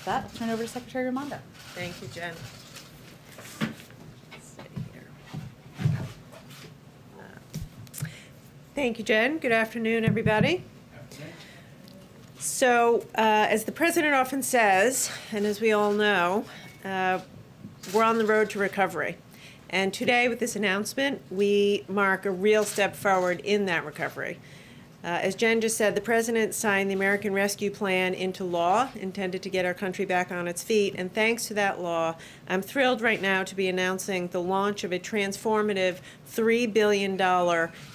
With that, I'll turn it over to Secretary Raimondo. Thank you, Jen. Thank you, Jen. Good afternoon, everybody. So, as the President often says, and as we all know, we're on the road to recovery. And today, with this announcement, we mark a real step forward in that recovery. As Jen just said, the President signed the American Rescue Plan into law, intended to get our country back on its feet. And thanks to that law, I'm thrilled right now to be announcing the launch of a transformative $3 billion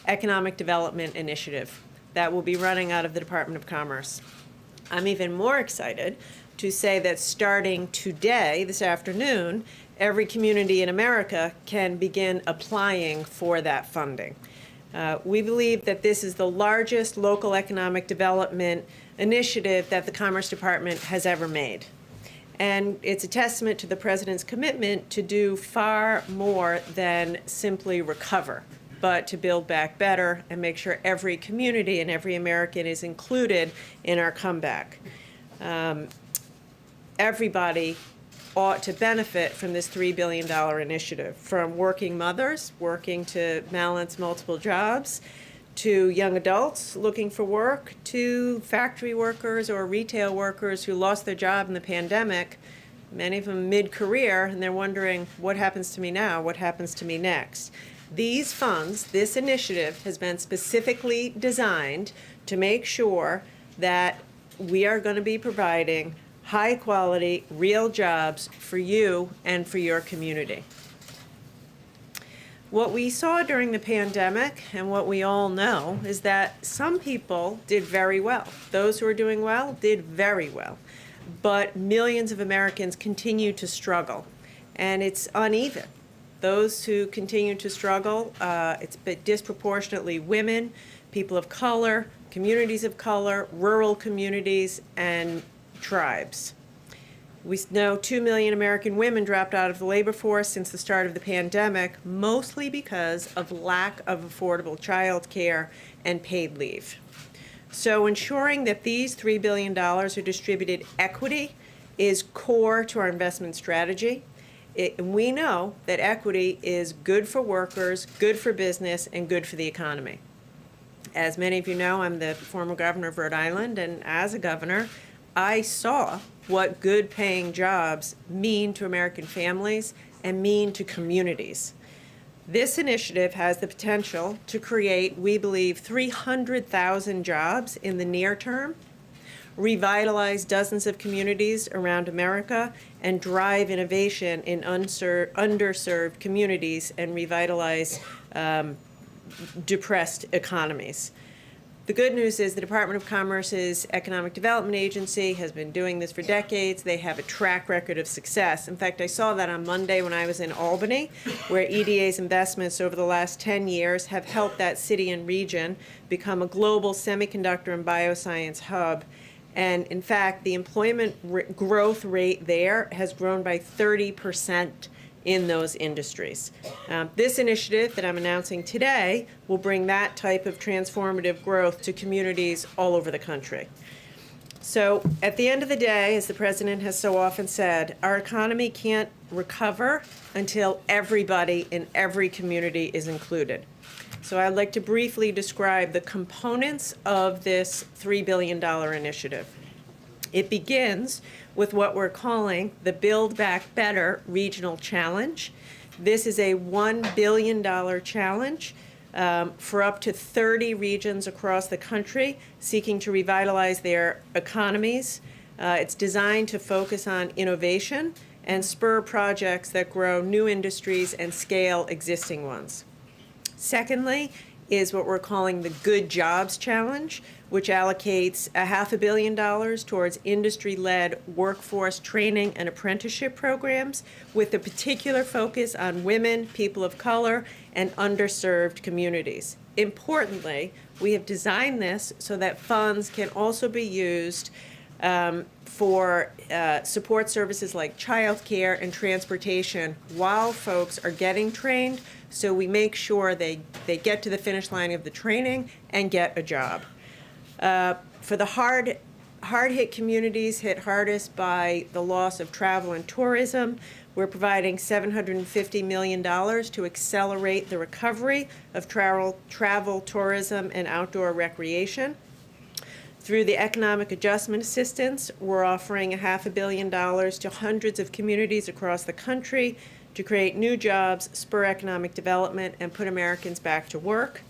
economic development initiative that will be running out of the Department of Commerce. I'm even more excited to say that starting today, this afternoon, every community in America can begin applying for that funding. We believe that this is the largest local economic development initiative that the Commerce Department has ever made. And it's a testament to the President's commitment to do far more than simply recover, but to build back better and make sure every community and every American is included in our comeback. Everybody ought to benefit from this $3 billion initiative, from working mothers working to balance multiple jobs, to young adults looking for work, to factory workers or retail workers who lost their job in the pandemic, many of them mid-career, and they're wondering, what happens to me now? What happens to me next? These funds, this initiative, has been specifically designed to make sure that we are going to be providing high-quality, real jobs for you and for your community. What we saw during the pandemic, and what we all know, is that some people did very well. Those who are doing well did very well. But millions of Americans continue to struggle, and it's uneven. Those who continue to struggle, it's disproportionately women, people of color, communities of color, rural communities, and tribes. We know 2 million American women dropped out of the labor force since the start of the pandemic, mostly because of lack of affordable child care and paid leave. So ensuring that these $3 billion are distributed equity is core to our investment strategy. We know that equity is good for workers, good for business, and good for the economy. As many of you know, I'm the former governor of Rhode Island, and as a governor, I saw what good paying jobs mean to American families and mean to communities. This initiative has the potential to create, we believe, 300,000 jobs in the near term, revitalize dozens of communities around America, and drive innovation in underserved communities and revitalize depressed economies. The good news is the Department of Commerce's Economic Development Agency has been doing this for decades. They have a track record of success. In fact, I saw that on Monday when I was in Albany, where EDA's investments over the last 10 years have helped that city and region become a global semiconductor and bioscience hub. And in fact, the employment growth rate there has grown by 30% in those industries. This initiative that I'm announcing today will bring that type of transformative growth to communities all over the country. So at the end of the day, as the President has so often said, our economy can't recover until everybody in every community is included. So I'd like to briefly describe the components of this $3 billion initiative. It begins with what we're calling the Build Back Better Regional Challenge. This is a $1 billion challenge for up to 30 regions across the country seeking to revitalize their economies. It's designed to focus on innovation and spur projects that grow new industries and scale existing ones. Secondly, is what we're calling the Good Jobs Challenge, which allocates $500 million towards industry-led workforce training and apprenticeship programs with a particular focus on women, people of color, and underserved communities. Importantly, we have designed this so that funds can also be used for support services like childcare and transportation while folks are getting trained, so we make sure they get to the finish line of the training and get a job. For the hard Hard-hit communities hit hardest by the loss of travel and tourism. We're providing $750 million to accelerate the recovery of travel, tourism, and outdoor recreation. Through the Economic Adjustment Assistance, we're offering $500 million to hundreds of communities across the country to create new jobs, spur economic development, and put Americans back to work.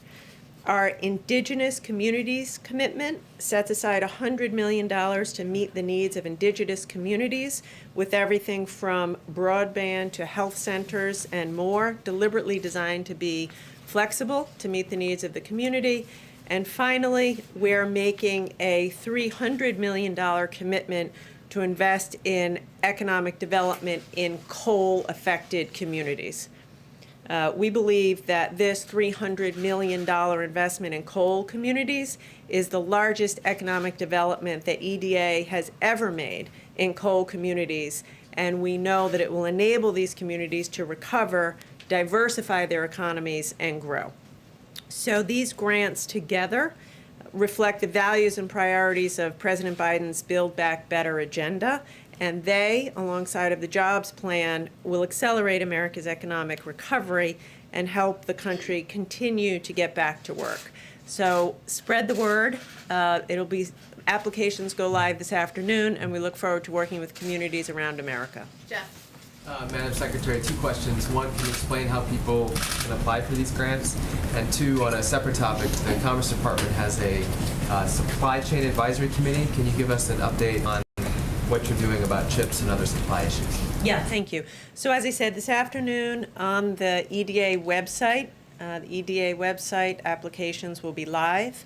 Our Indigenous Communities Commitment sets aside $100 million to meet the needs of Indigenous communities with everything from broadband to health centers and more, deliberately designed to be flexible to meet the needs of the community. And finally, we're making a $300 million commitment to invest in economic development in coal-affected communities. We believe that this $300 million investment in coal communities is the largest economic development that EDA has ever made in coal communities, and we know that it will enable these communities to recover, diversify their economies, and grow. So these grants together reflect the values and priorities of President Biden's Build Back Better agenda, and they, alongside of the jobs plan, will accelerate America's economic recovery and help the country continue to get back to work. So spread the word. Applications go live this afternoon, and we look forward to working with communities around America. Jeff. Madam Secretary, 2 questions. 1, can you explain how people can apply for these grants? And 2, on a separate topic, the Commerce Department has a supply chain advisory committee. Can you give us an update on what you're doing about chips and other supply issues? Yeah, thank you. So as I said, this afternoon on the EDA website, applications will be live.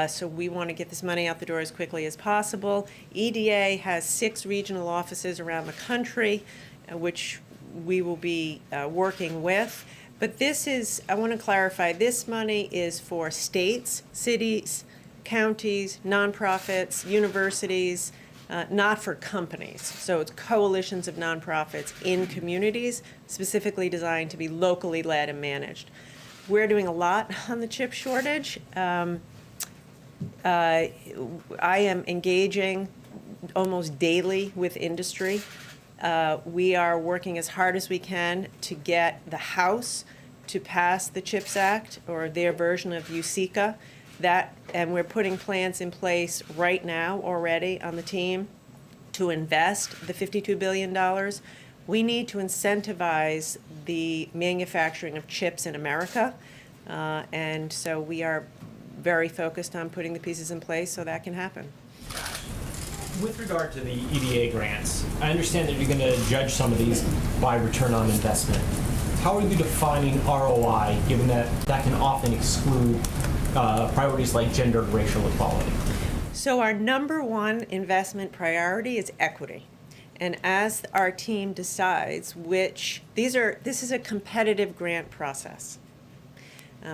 So we want to get this money out the door as quickly as possible. EDA has 6 regional offices around the country, which we will be working with. But this is, I want to clarify, this money is for states, cities, counties, nonprofits, universities, not for companies. So it's coalitions of nonprofits in communities, specifically designed to be locally led and managed. We're doing a lot on the chip shortage. I am engaging almost daily with industry. We are working as hard as we can to get the House to pass the CHIPS Act, or their version of USICA. And we're putting plans in place right now already on the team to invest the $52 billion. We need to incentivize the manufacturing of chips in America. And so we are very focused on putting the pieces in place so that can happen. With regard to the EDA grants, I understand that you're going to judge some of these by return on investment. How are you defining ROI, given that that can often exclude priorities like gender and racial equality? So our number 1 investment priority is equity. And as our team decides this is a competitive grant process.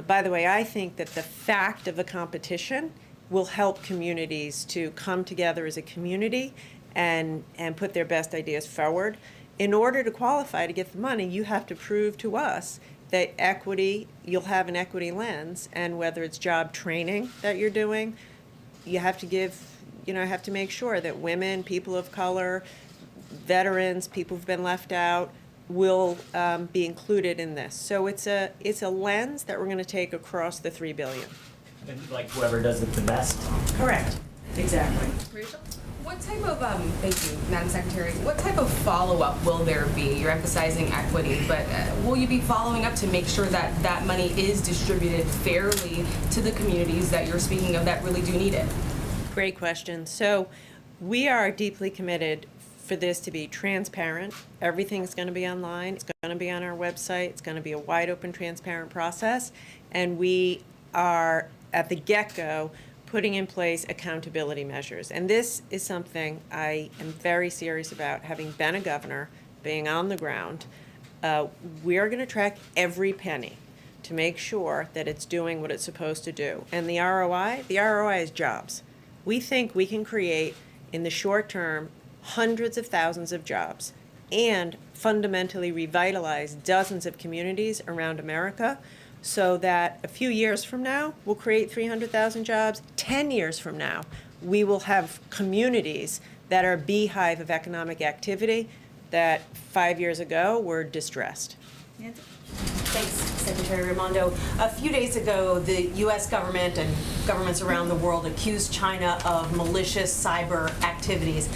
By the way, I think that the fact of the competition will help communities to come together as a community and put their best ideas forward. In order to qualify to get the money, you have to prove to us that you'll have an equity lens, and whether it's job training that you're doing, you have to make sure that women, people of color, veterans, people who've been left out, will be included in this. So it's a lens that we're going to take across the $3 billion. And like whoever does it the best? Correct. Exactly. Rachel? What type of, thank you, Madam Secretary, what type of follow-up will there be? You're emphasizing equity, but will you be following up to make sure that that money is distributed fairly to the communities that you're speaking of that really do need it? Great question. So we are deeply committed for this to be transparent. Everything's going to be online. It's going to be on our website. It's going to be a wide open, transparent process. And we are, at the get-go, putting in place accountability measures. And this is something I am very serious about, having been a governor, being on the ground. We are going to track every penny to make sure that it's doing what it's supposed to do. And the ROI is jobs. We think we can create, in the short term, hundreds of thousands of jobs and fundamentally revitalize dozens of communities around America, so that a few years from now, we'll create 300,000 jobs. 10 years from now, we will have communities that are a beehive of economic activity that 5 years ago were distressed. Thanks, Secretary Raimondo. A few days ago, the U.S. government and governments around the world accused China of malicious cyber activities.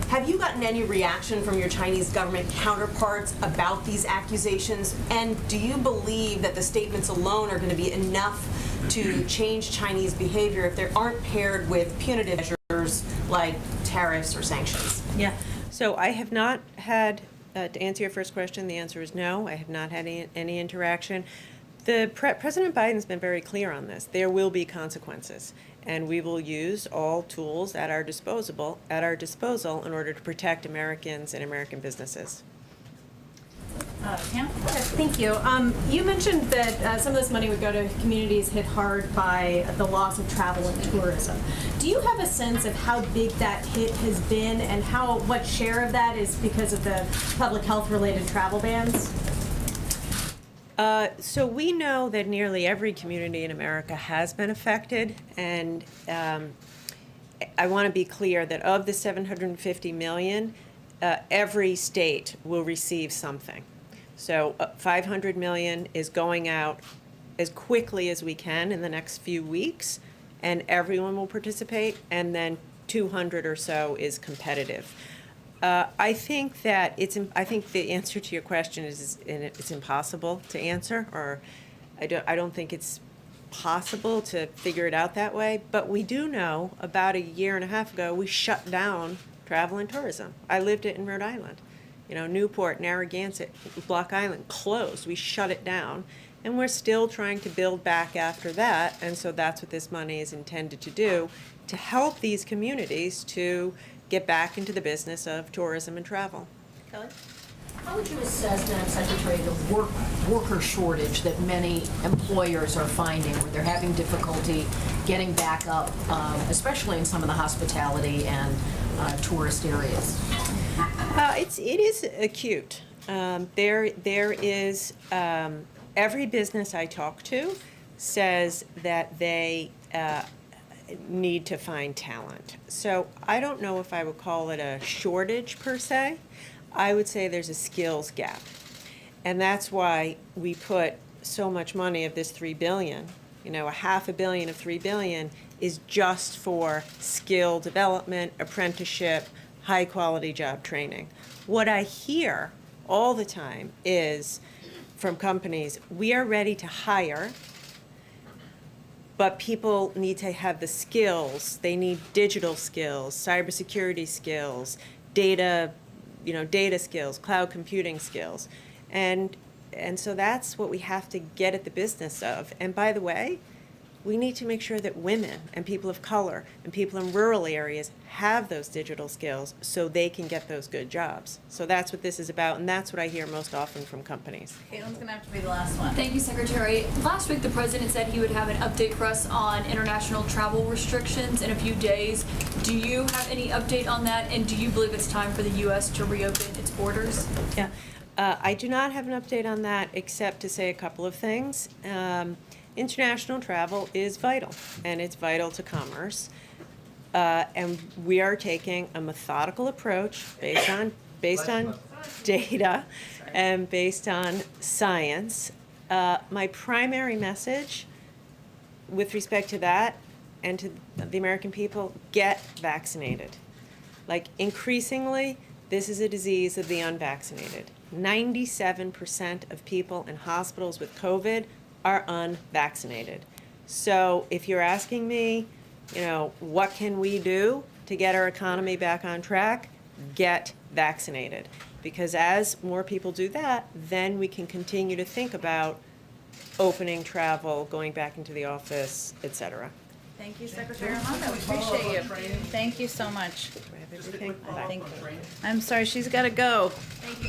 Have you gotten any reaction from your Chinese government counterparts about these accusations? And do you believe that the statements alone are going to be enough to change Chinese behavior if they aren't paired with punitive measures like tariffs or sanctions? Yeah. So I have not had, to answer your first question, the answer is no. I have not had any interaction. President Biden's been very clear on this. There will be consequences, and we will use all tools at our disposal in order to protect Americans and American businesses. Pam? Yes, thank you. You mentioned that some of this money would go to communities hit hard by the loss of travel and tourism. Do you have a sense of how big that hit has been and what share of that is because of the public health related travel bans? So we know that nearly every community in America has been affected, and I want to be clear that of the $750 million, every state will receive something. So $500 million is going out as quickly as we can in the next few weeks, and everyone will participate, and then 200 or so is competitive. I think that I think the answer to your question is it's impossible to answer, or I don't think it's possible to figure it out that way. But we do know about a year and a half ago we shut down travel and tourism. I lived it in Rhode Island. You know, Newport, Narragansett, Block Island closed. We shut it down, and we're still trying to build back after that. And so that's what this money is intended to do, to help these communities to get back into the business of tourism and travel. Kelly? How would you assess, Madam Secretary, the worker shortage that many employers are finding, where they're having difficulty getting back up, especially in some of the hospitality and tourist areas? It is acute. There is every business I talk to says that they need to find talent. So I don't know if I would call it a shortage per se. I would say there's a skills gap. And that's why we put so much money of this $3 billion, you know, $500 million of $3 billion is just for skill development, apprenticeship, high quality job training. What I hear all the time is from companies, we are ready to hire, but people need to have the skills. They need digital skills, cybersecurity skills, data skills, cloud computing skills. And so that's what we have to get at the business of. And by the way, we need to make sure that women and people of color and people in rural areas have those digital skills so they can get those good jobs. So that's what this is about, and that's what I hear most often from companies. Caitlin's going to have to be the last one. Thank you, Secretary. Last week, the President said he would have an update for us on international travel restrictions in a few days. Do you have any update on that, and do you believe it's time for the U.S. to reopen its borders? Yeah, I do not have an update on that except to say a couple of things. International travel is vital, and it's vital to commerce. And we are taking a methodical approach based on data and based on science. My primary message with respect to that and to the American people, get vaccinated. Like, increasingly, this is a disease of the unvaccinated. 97% of people in hospitals with COVID are unvaccinated. So if you're asking me, you know, what can we do to get our economy back on track? Get vaccinated. Because as more people do that, then we can continue to think about opening travel, going back into the office, et cetera. Thank you, Secretary Raimondo. We appreciate you. Thank you so much. Do I have everything? I'm sorry, she's got to go.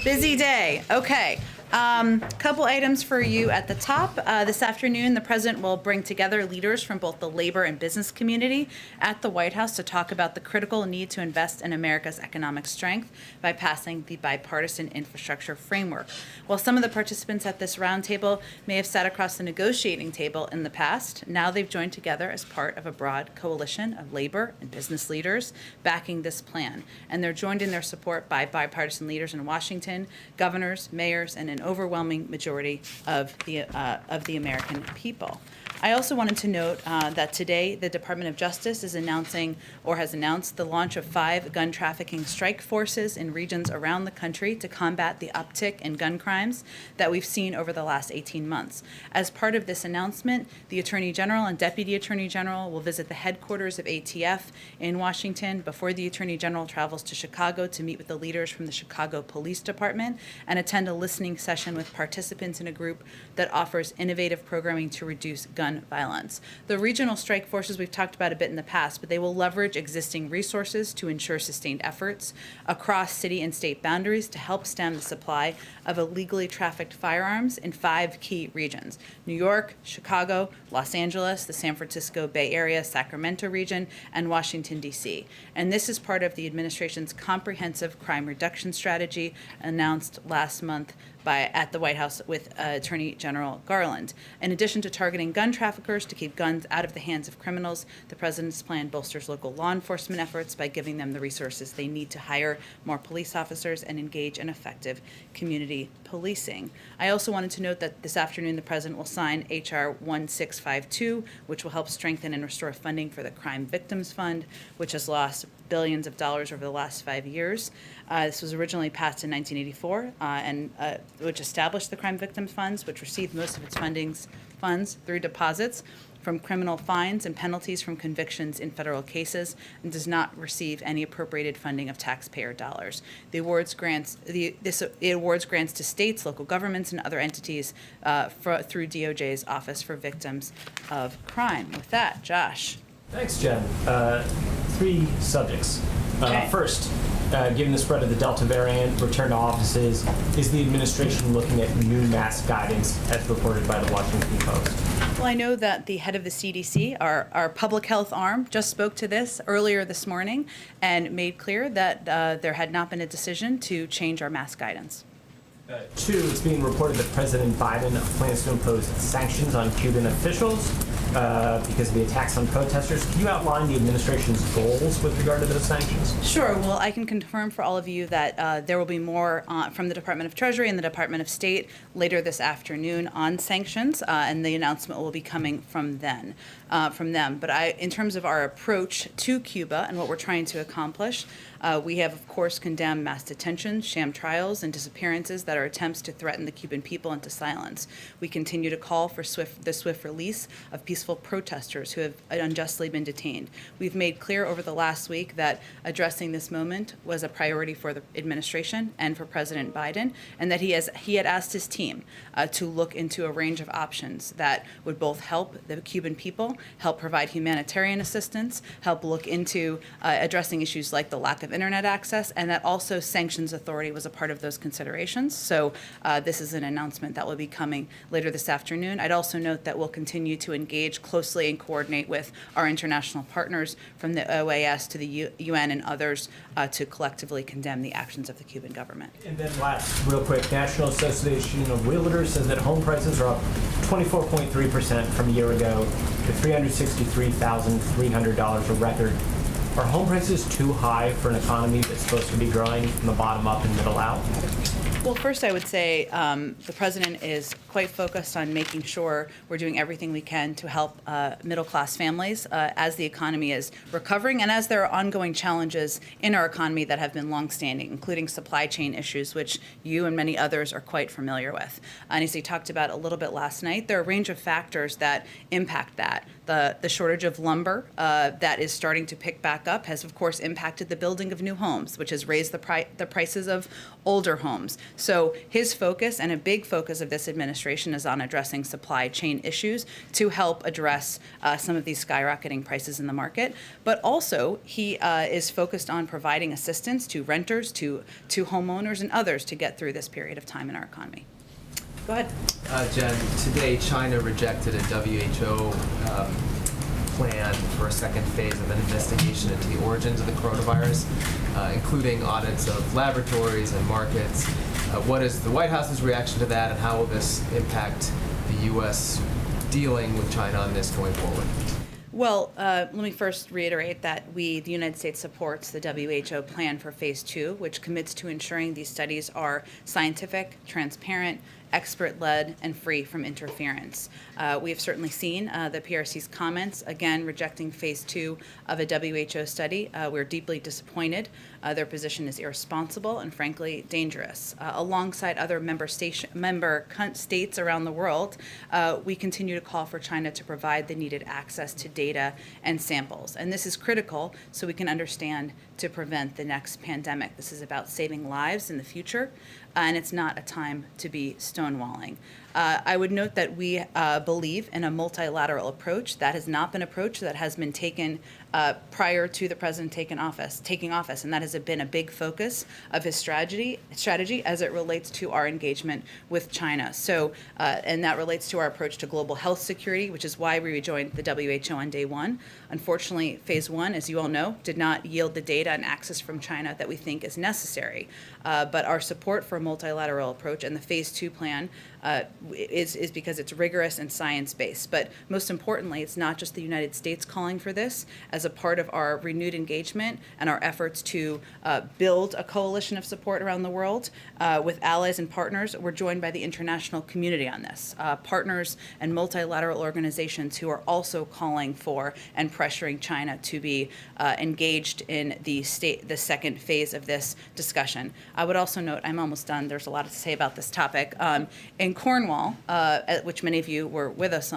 Busy day. Okay. Couple items for you at the top. This afternoon, the president will bring together leaders from both the labor and business community at the White House to talk about the critical need to invest in America's economic strength by passing the bipartisan infrastructure framework. While some of the participants at this roundtable may have sat across the negotiating table in the past, now they've joined together as part of a broad coalition of labor and business leaders backing this plan. And they're joined in their support by bipartisan leaders in Washington, governors, mayors, and an overwhelming majority of the American people. I also wanted to note that today the Department of Justice is announcing or has announced the launch of 5 gun trafficking strike forces in regions around the country to combat the uptick in gun crimes that we've seen over the last 18 months. As part of this announcement, the Attorney General and Deputy Attorney General will visit the headquarters of ATF in Washington before the Attorney General travels to Chicago to meet with the leaders from the Chicago Police Department and attend a listening session with participants in a group that offers innovative programming to reduce gun violence. The regional strike forces we've talked about a bit in the past, but they will leverage existing resources to ensure sustained efforts across city and state boundaries to help stem the supply of illegally trafficked firearms in 5 key regions: New York, Chicago, Los Angeles, the San Francisco Bay Area, Sacramento region, and Washington, D.C. And this is part of the administration's comprehensive crime reduction strategy announced last month at the White House with Attorney General Garland. In addition to targeting gun traffickers to keep guns out of the hands of criminals, the president's plan bolsters local law enforcement efforts by giving them the resources they need to hire more police officers and engage in effective community policing. I also wanted to note that this afternoon the president will sign H.R. 1652, which will help strengthen and restore funding for the Crime Victims Fund, which has lost billions of dollars over the last 5 years. This was originally passed in 1984, which established the Crime Victims Funds, which received most of its funds through deposits from criminal fines and penalties from convictions in federal cases, and does not receive any appropriated funding of taxpayer dollars. It awards grants to states, local governments, and other entities through DOJ's Office for Victims of Crime. With that, Josh. Thanks, Jen. 3 subjects. Okay. First, given the spread of the Delta variant, return to offices, is the administration looking at new mask guidance as reported by the Washington Post? Well, I know that the head of the CDC, our public health arm, just spoke to this earlier this morning and made clear that there had not been a decision to change our mask guidance. 2, it's being reported that President Biden plans to impose sanctions on Cuban officials because of the attacks on protesters. Can you outline the administration's goals with regard to those sanctions? Sure. Well, I can confirm for all of you that there will be more from the Department of Treasury and the Department of State later this afternoon on sanctions, and the announcement will be coming from them. But in terms of our approach to Cuba and what we're trying to accomplish, we have, of course, condemned mass detentions, sham trials, and disappearances that are attempts to threaten the Cuban people into silence. We continue to call for the swift release of peaceful protesters who have unjustly been detained. We've made clear over the last week that addressing this moment was a priority for the administration and for President Biden, and that he had asked his team to look into a range of options that would both help the Cuban people, help provide humanitarian assistance, help look into addressing issues like the lack of internet access, and that also sanctions authority was a part of those considerations. So this is an announcement that will be coming later this afternoon. I'd also note that we'll continue to engage closely and coordinate with our international partners from the OAS to the UN and others to collectively condemn the actions of the Cuban government. And then last, real quick, National Association of Realtors says that home prices are up 24.3% from a year ago to $363,300, a record. Are home prices too high for an economy that's supposed to be growing from the bottom up and middle out? Well, first I would say the president is quite focused on making sure we're doing everything we can to help middle-class families as the economy is recovering and as there are ongoing challenges in our economy that have been longstanding, including supply chain issues, which you and many others are quite familiar with. And as he talked about a little bit last night, there are a range of factors that impact that. The shortage of lumber that is starting to pick back up has, of course, impacted the building of new homes, which has raised the prices of older homes. So his focus, and a big focus of this administration, is on addressing supply chain issues to help address some of these skyrocketing prices in the market. But also, he is focused on providing assistance to renters, to homeowners, and others to get through this period of time in our economy. Go ahead. Jen, today China rejected a WHO plan for a second phase of an investigation into the origins of the coronavirus, including audits of laboratories and markets. What is the White House's reaction to that, and how will this impact the U.S. dealing with China on this going forward? Well, let me first reiterate that the United States supports the WHO plan for phase 2, which commits to ensuring these studies are scientific, transparent, expert-led, and free from interference. We have certainly seen the PRC's comments, again, rejecting phase 2 of a WHO study. We're deeply disappointed. Their position is irresponsible and, frankly, dangerous. Alongside other member states around the world, we continue to call for China to provide the needed access to data and samples. And this is critical so we can understand to prevent the next pandemic. This is about saving lives in the future, and it's not a time to be stonewalling. I would note that we believe in a multilateral approach. That has not been an approach that has been taken prior to the president taking office, and that has been a big focus of his strategy as it relates to our engagement with China. So, and that relates to our approach to global health security, which is why we rejoined the WHO on day one. Unfortunately, phase 1, as you all know, did not yield the data and access from China that we think is necessary. But our support for a multilateral approach and the phase 2 plan is because it's rigorous and science-based. But most importantly, it's not just the United States calling for this. As a part of our renewed engagement and our efforts to build a coalition of support around the world with allies and partners, we're joined by the international community on this. Partners and multilateral organizations who are also calling for and pressuring China to be engaged in the second phase of this discussion. I would also note, I'm almost done, there's a lot to say about this topic. In Cornwall, at which many of you were with us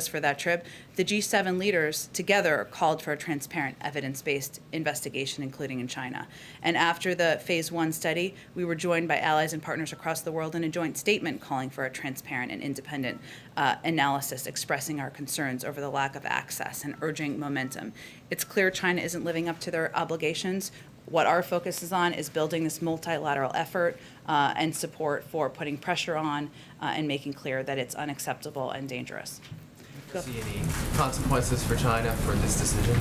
for that trip, the G7 leaders together called for a transparent, evidence-based investigation, including in China. And after the phase 1 study, we were joined by allies and partners across the world in a joint statement calling for a transparent and independent analysis, expressing our concerns over the lack of access and urging momentum. It's clear China isn't living up to their obligations. What our focus is on is building this multilateral effort and support for putting pressure on and making clear that it's unacceptable and dangerous. Do you see any consequences for China for this decision?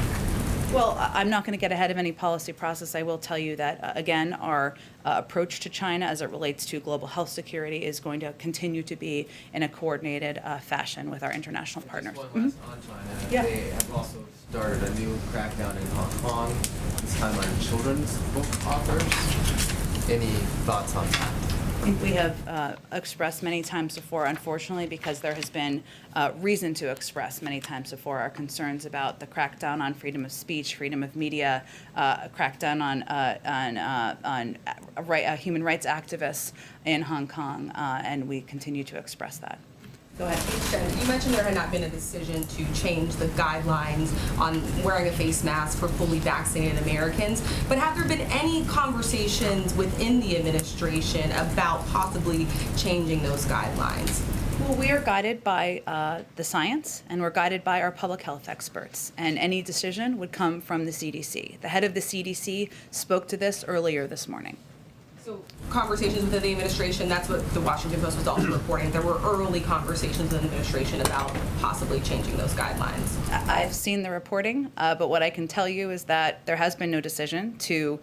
Well, I'm not going to get ahead of any policy process. I will tell you that, again, our approach to China as it relates to global health security is going to continue to be in a coordinated fashion with our international partners. Just one last on China. Yeah. They have also started a new crackdown in Hong Kong, this time on children's book authors. Any thoughts on that? I think we have expressed many times before, unfortunately, because there has been reason to express many times before our concerns about the crackdown on freedom of speech, freedom of media, crackdown on human rights activists in Hong Kong, and we continue to express that. Go ahead. Jen, you mentioned there had not been a decision to change the guidelines on wearing a face mask for fully vaccinated Americans, but have there been any conversations within the administration about possibly changing those guidelines? Well, we are guided by the science, and we're guided by our public health experts, and any decision would come from the CDC. The head of the CDC spoke to this earlier this morning. So conversations within the administration, that's what the Washington Post was also reporting. There were early conversations in the administration about possibly changing those guidelines. I've seen the reporting, but what I can tell you is that there has been no decision to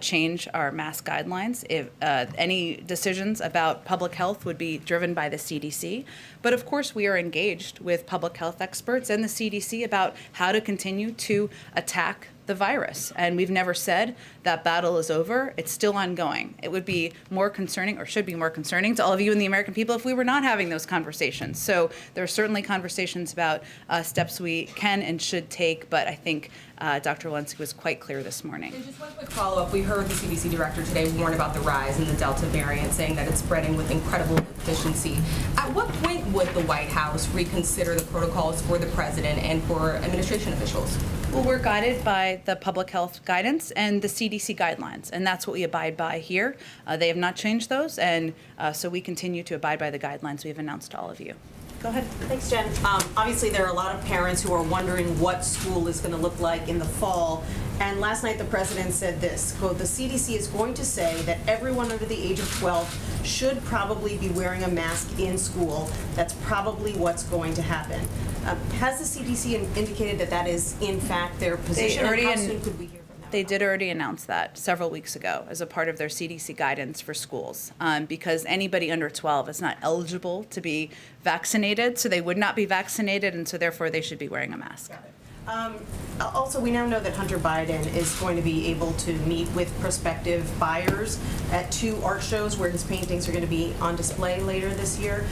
change our mask guidelines. If any decisions about public health would be driven by the CDC. But of course, we are engaged with public health experts and the CDC about how to continue to attack the virus. And we've never said that battle is over. It's still ongoing. It would be more concerning, or should be more concerning to all of you and the American people if we were not having those conversations. So there are certainly conversations about steps we can and should take, but I think Dr. Walensky was quite clear this morning. And just one quick follow-up. We heard the CDC director today warn about the rise in the Delta variant, saying that it's spreading with incredible efficiency. At what point would the White House reconsider the protocols for the president and for administration officials? Well, we're guided by the public health guidance and the CDC guidelines, and that's what we abide by here. They have not changed those, and so we continue to abide by the guidelines we've announced to all of you. Go ahead. Thanks, Jen. Obviously, there are a lot of parents who are wondering what school is going to look like in the fall. And last night, the president said this, quote, "The CDC is going to say that everyone under the age of 12 should probably be wearing a mask in school. That's probably what's going to happen." Has the CDC indicated that that is, in fact, their position? already And how in- soon could we hear from them? They did already announce that several weeks ago as a part of their CDC guidance for schools, because anybody under 12 is not eligible to be vaccinated, so they would not be vaccinated, and so therefore they should be wearing a mask. Also, we now know that Hunter Biden is going to be able to meet with prospective buyers at 2 art shows where his paintings are going to be on display later this year.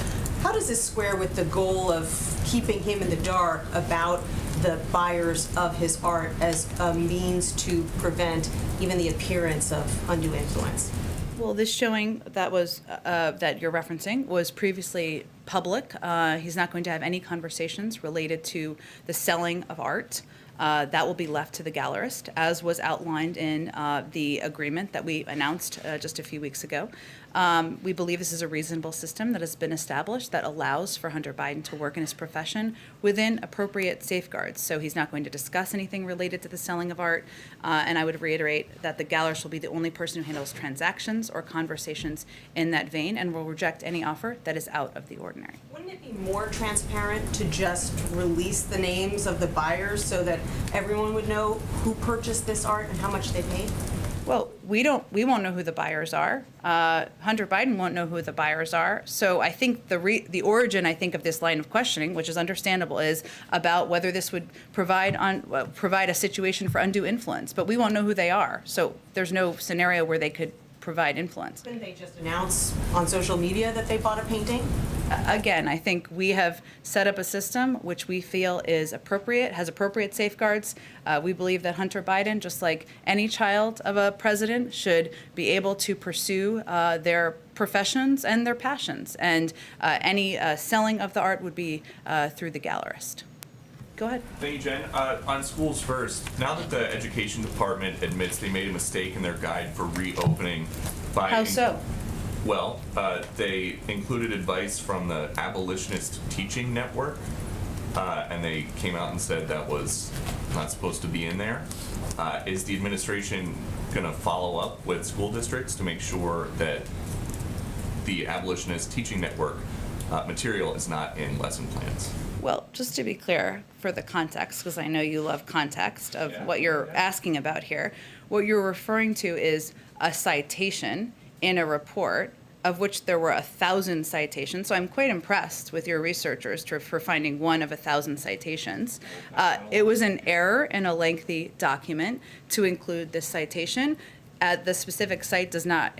How does this square with the goal of keeping him in the dark about the buyers of his art as a means to prevent even the appearance of undue influence? Well, this showing that was that you're referencing was previously public. He's not going to have any conversations related to the selling of art. That will be left to the gallerist, as was outlined in the agreement that we announced just a few weeks ago. We believe this is a reasonable system that has been established that allows for Hunter Biden to work in his profession within appropriate safeguards. So he's not going to discuss anything related to the selling of art. And I would reiterate that the gallerist will be the only person who handles transactions or conversations in that vein and will reject any offer that is out of the ordinary. Wouldn't it be more transparent to just release the names of the buyers so that everyone would know who purchased this art and how much they paid? Well, we won't know who the buyers are. Hunter Biden won't know who the buyers are. So I think the origin, I think, of this line of questioning, which is understandable, is about whether this would provide a situation for undue influence. But we won't know who they are. So there's no scenario where they could provide influence. Didn't they just announce on social media that they bought a painting? Again, I think we have set up a system which we feel is appropriate, has appropriate safeguards. We believe that Hunter Biden, just like any child of a president, should be able to pursue their professions and their passions. And any selling of the art would be through the gallerist. Go ahead. Thank you, Jen. On schools first, now that the education department admits they made a mistake in their guide for reopening by... How so? Well, they included advice from the Abolitionist Teaching Network, and they came out and said that was not supposed to be in there. Is the administration going to follow up with school districts to make sure that the Abolitionist Teaching Network material is not in lesson plans? Well, just to be clear for the context, because I know you love context of what you're asking about here, what you're referring to is a citation in a report of which there were 1,000 citations. So I'm quite impressed with your researchers for finding one of 1,000 citations. It was an error in a lengthy document to include this citation. The specific site does not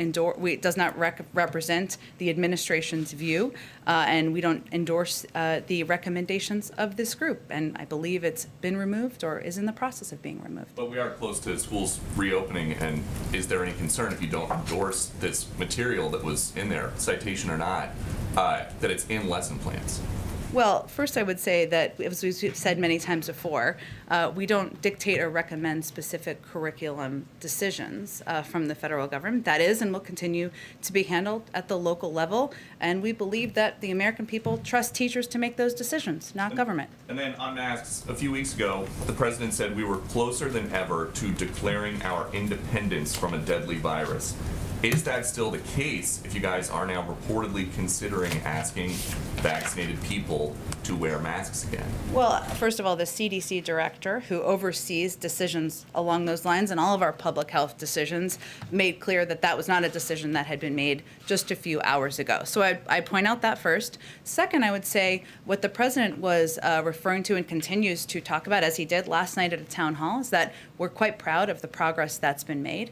represent the administration's view, and we don't endorse the recommendations of this group. And I believe it's been removed or is in the process of being removed. But we are close to schools reopening, and is there any concern if you don't endorse this material that was in there, citation or not, that it's in lesson plans? Well, first I would say that, as we've said many times before, we don't dictate or recommend specific curriculum decisions from the federal government. That is and will continue to be handled at the local level, and we believe that the American people trust teachers to make those decisions, not government. And then on masks, a few weeks ago, the president said we were closer than ever to declaring our independence from a deadly virus. Is that still the case if you guys are now reportedly considering asking vaccinated people to wear masks again? Well, first of all, the CDC director, who oversees decisions along those lines and all of our public health decisions, made clear that that was not a decision that had been made just a few hours ago. So I point out that first. Second, I would say what the president was referring to and continues to talk about, as he did last night at a town hall, is that we're quite proud of the progress that's been made.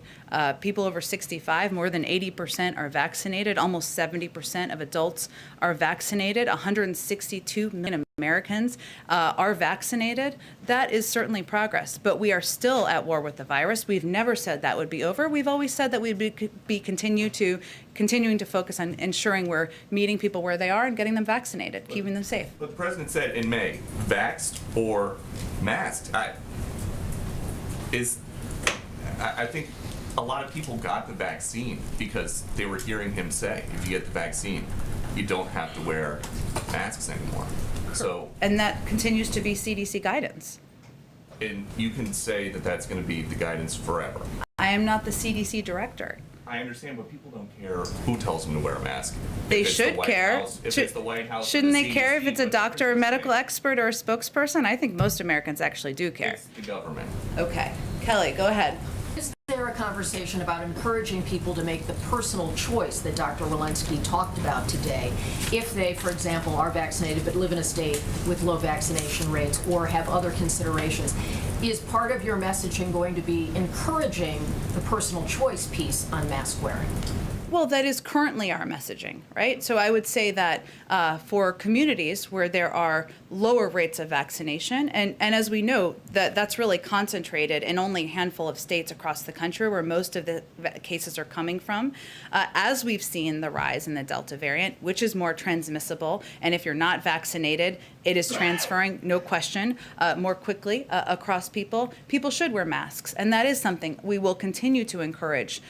People over 65, more than 80% are vaccinated. Almost 70% of adults are vaccinated. 162 million Americans are vaccinated. That is certainly progress, but we are still at war with the virus. We've never said that would be over. We've always said that we'd be continuing to focus on ensuring we're meeting people where they are and getting them vaccinated, keeping them safe. But the president said in May, vaxxed or masked. I think a lot of people got the vaccine because they were hearing him say, if you get the vaccine. you don't have to wear masks anymore. So, And that continues to be CDC guidance. and you can say that that's going to be the guidance forever. I am not the CDC director. I understand, but people don't care who tells them to wear a mask. They If it's the should White care. House- If Should- it's the White House. or Shouldn't the they care if CDC, it's a what doctor, a difference does it medical make? expert, or a spokesperson? I think most Americans actually do care. It's the government. Okay. Kelly, go ahead. Is there a conversation about encouraging people to make the personal choice that Dr. Walensky talked about today, if they, for example, are vaccinated but live in a state with low vaccination rates or have other considerations? Is part of your messaging going to be encouraging the personal choice piece on mask wearing? Well, that is currently our messaging, right? So I would say that for communities where there are lower rates of vaccination, and as we know, that's really concentrated in only a handful of states across the country where most of the cases are coming from, as we've seen the rise in the Delta variant, which is more transmissible, and if you're not vaccinated, it is transferring, no question, more quickly across people. People should wear masks, and that is something we will continue to encourage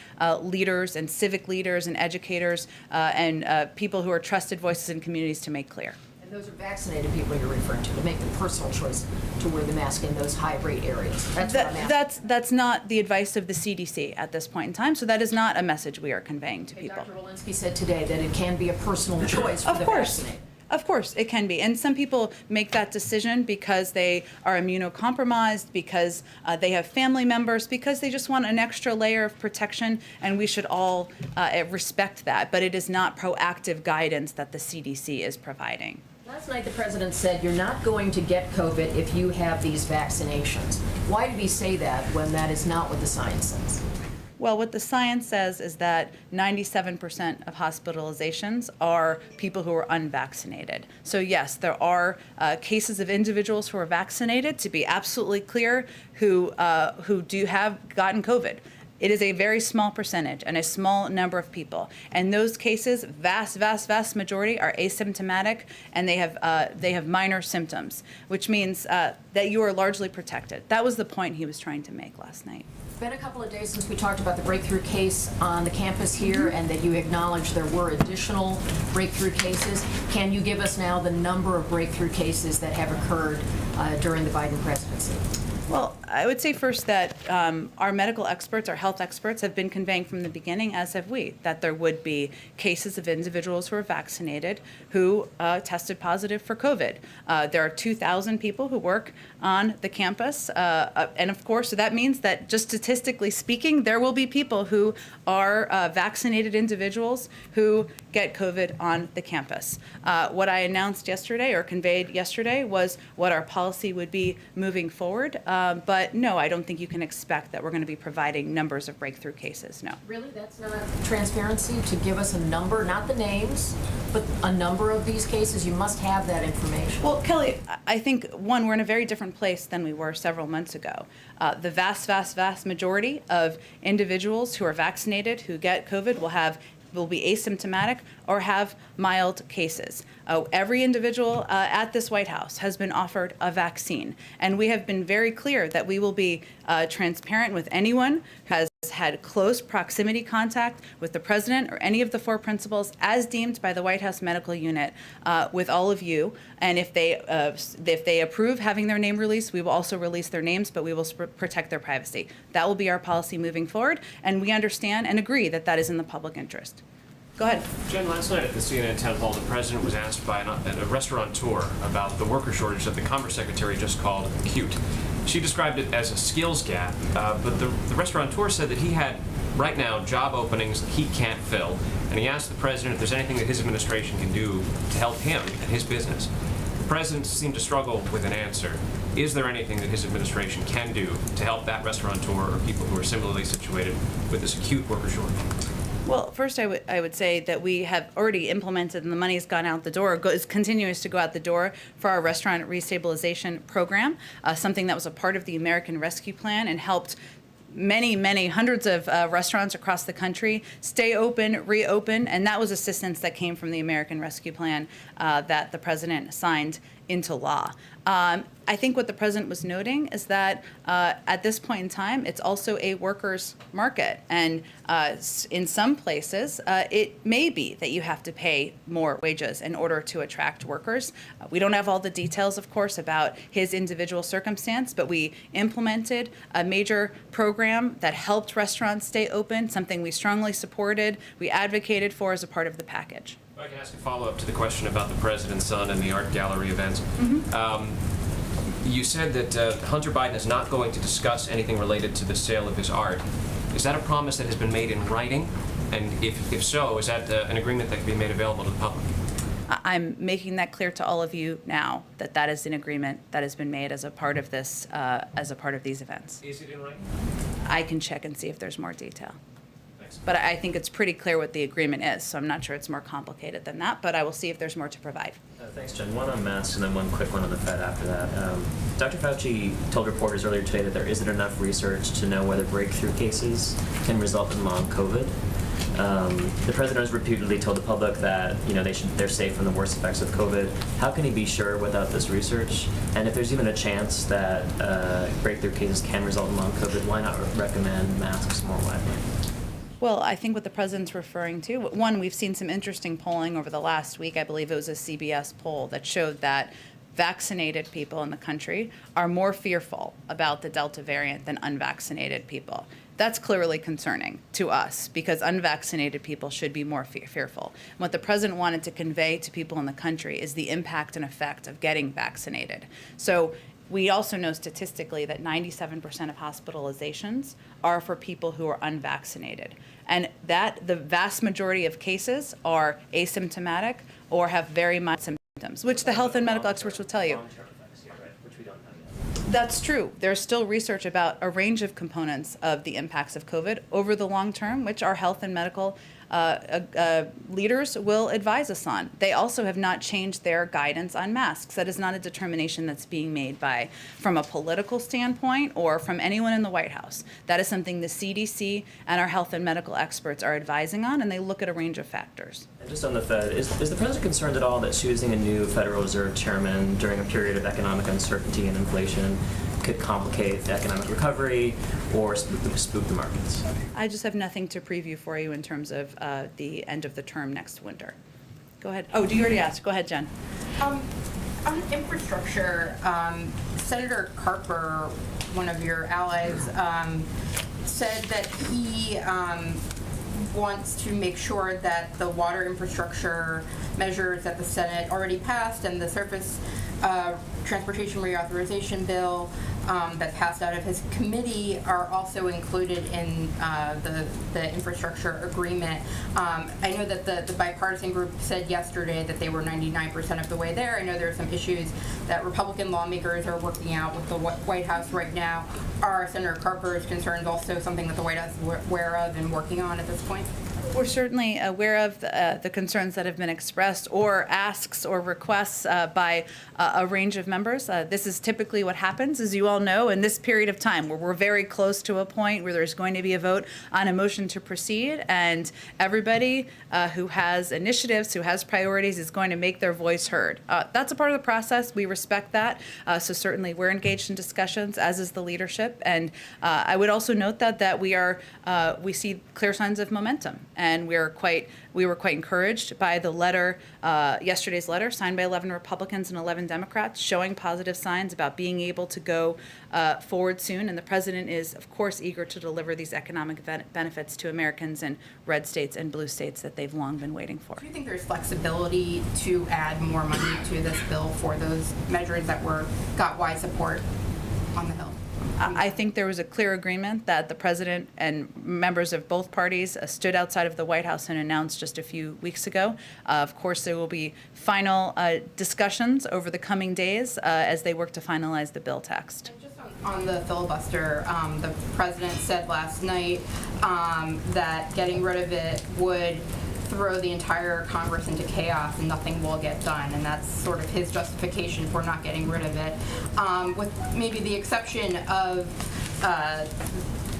leaders and civic leaders and educators and people who are trusted voices in communities to make clear. And those are vaccinated people you're referring to make the personal choice to wear the mask in those high-rate areas. That's what I'm asking. That's not the advice of the CDC at this point in time, so that is not a message we are conveying to people. Dr. Walensky said today that it can be a personal choice for Of the course. vaccinated. Of course, it can be. And some people make that decision because they are immunocompromised, because they have family members, because they just want an extra layer of protection, and we should all respect that. But it is not proactive guidance that the CDC is providing. Last night, the president said you're not going to get COVID if you have these vaccinations. Why did he say that when that is not what the science says? Well, what the science says is that 97% of hospitalizations are people who are unvaccinated. So yes, there are cases of individuals who are vaccinated, to be absolutely clear, who do have gotten COVID. It is a very small percentage and a small number of people. And those cases, vast majority, are asymptomatic, and they have minor symptoms, which means that you are largely protected. That was the point he was trying to make last night. It's been a couple of days since we talked about the breakthrough case on the campus here and that you acknowledged there were additional breakthrough cases. Can you give us now the number of breakthrough cases that have occurred during the Biden presidency? Well, I would say first that our medical experts, our health experts, have been conveying from the beginning, as have we, that there would be cases of individuals who are vaccinated who tested positive for COVID. There are 2,000 people who work on the campus, and of course, so that means that just statistically speaking, there will be people who are vaccinated individuals who get COVID on the campus. What I announced yesterday or conveyed yesterday was what our policy would be moving forward. But no, I don't think you can expect that we're going to be providing numbers of breakthrough cases, no. Really? That's not transparency to give us a number, not the names, but a number of these cases? You must have that information. Well, Kelly, I think, one, we're in a very different place than we were several months ago. The vast majority of individuals who are vaccinated who get COVID will be asymptomatic or have mild cases. Every individual at this White House has been offered a vaccine, and we have been very clear that we will be transparent with anyone who has had close proximity contact with the president or any of the four principals as deemed by the White House Medical Unit with all of you. And if they approve having their name released, we will also release their names, but we will protect their privacy. That will be our policy moving forward, and we understand and agree that that is in the public interest. Go ahead. Jen, last night at the CNN town hall, the president was asked by a restaurateur about the worker shortage that the Commerce Secretary just called acute. She described it as a skills gap, but the restaurateur said that he had, right now, job openings he can't fill, and he asked the president if there's anything that his administration can do to help him and his business. The president seemed to struggle with an answer. Is there anything that his administration can do to help that restaurateur or people who are similarly situated with this acute worker shortage? Well, first I would say that we have already implemented, and the money has gone out the door, continues to go out the door for our restaurant restabilization program, something that was a part of the American Rescue Plan and helped many hundreds of restaurants across the country stay open, reopen, and that was assistance that came from the American Rescue Plan that the president signed into law. I think what the president was noting is that at this point in time, it's also a workers' market. And in some places, it may be that you have to pay more wages in order to attract workers. We don't have all the details, of course, about his individual circumstance, but we implemented a major program that helped restaurants stay open, something we strongly supported, we advocated for as a part of the package. If I can ask a follow-up to the question about the president's son and the art gallery events. You said that Hunter Biden is not going to discuss anything related to the sale of his art. Is that a promise that has been made in writing? And if so, is that an agreement that can be made available to the public? I'm making that clear to all of you now, that that is an agreement that has been made as a part of this, as a part of these events. Is it in writing? I can check and see if there's more detail. Thanks. But I think it's pretty clear what the agreement is, so I'm not sure it's more complicated than that, but I will see if there's more to provide. Thanks, Jen. One on masks and then one quick one on the Fed after that. Dr. Fauci told reporters earlier today that there isn't enough research to know whether breakthrough cases can result in long COVID. The president has repeatedly told the public that they're safe from the worst effects of COVID. How can he be sure without this research? And if there's even a chance that breakthrough cases can result in long COVID, why not recommend masks more widely? Well, I think what the president's referring to, one, we've seen some interesting polling over the last week. I believe it was a CBS poll that showed that vaccinated people in the country are more fearful about the Delta variant than unvaccinated people. That's clearly concerning to us because unvaccinated people should be more fearful. And what the president wanted to convey to people in the country is the impact and effect of getting vaccinated. So we also know statistically that 97% of hospitalizations are for people who are unvaccinated. And that the vast majority of cases are asymptomatic or have very mild symptoms, which the health and medical experts will tell you. That's true. There's still research about a range of components of the impacts of COVID over the long term, which our health and medical leaders will advise us on. They also have not changed their guidance on masks. That is not a determination that's being made from a political standpoint or from anyone in the White House. That is something the CDC and our health and medical experts are advising on, and they look at a range of factors. And just on the Fed, is the president concerned at all that choosing a new Federal Reserve chairman during a period of economic uncertainty and inflation could complicate the economic recovery or spook the markets? I just have nothing to preview for you in terms of the end of the term next winter. Go ahead. Oh, do you already ask? Go ahead, Jen. On infrastructure, Senator Carper, one of your allies, said that he wants to make sure that the water infrastructure measures that the Senate already passed and the surface transportation reauthorization bill that passed out of his committee are also included in the infrastructure agreement. I know that the bipartisan group said yesterday that they were 99% of the way there. I know there are some issues that Republican lawmakers are working out with the White House right now. Are Senator Carper's concerns also something that the White House is aware of and working on at this point? We're certainly aware of the concerns that have been expressed or asks or requests by a range of members. This is typically what happens, as you all know, in this period of time where we're very close to a point where there's going to be a vote on a motion to proceed, and everybody who has initiatives, who has priorities, is going to make their voice heard. That's a part of the process. We respect that. So certainly we're engaged in discussions, as is the leadership. And I would also note that we see clear signs of momentum. And we were quite encouraged by the letter, yesterday's letter, signed by 11 Republicans and 11 Democrats, showing positive signs about being able to go forward soon. And the president is, of course, eager to deliver these economic benefits to Americans in red states and blue states that they've long been waiting for. Do you think there's flexibility to add more money to this bill for those measures that got wide support on the Hill? I think there was a clear agreement that the president and members of both parties stood outside of the White House and announced just a few weeks ago. Of course, there will be final discussions over the coming days as they work to finalize the bill text. Just on the filibuster, the president said last night that getting rid of it would throw the entire Congress into chaos and nothing will get done, and that's sort of his justification for not getting rid of it, with maybe the exception of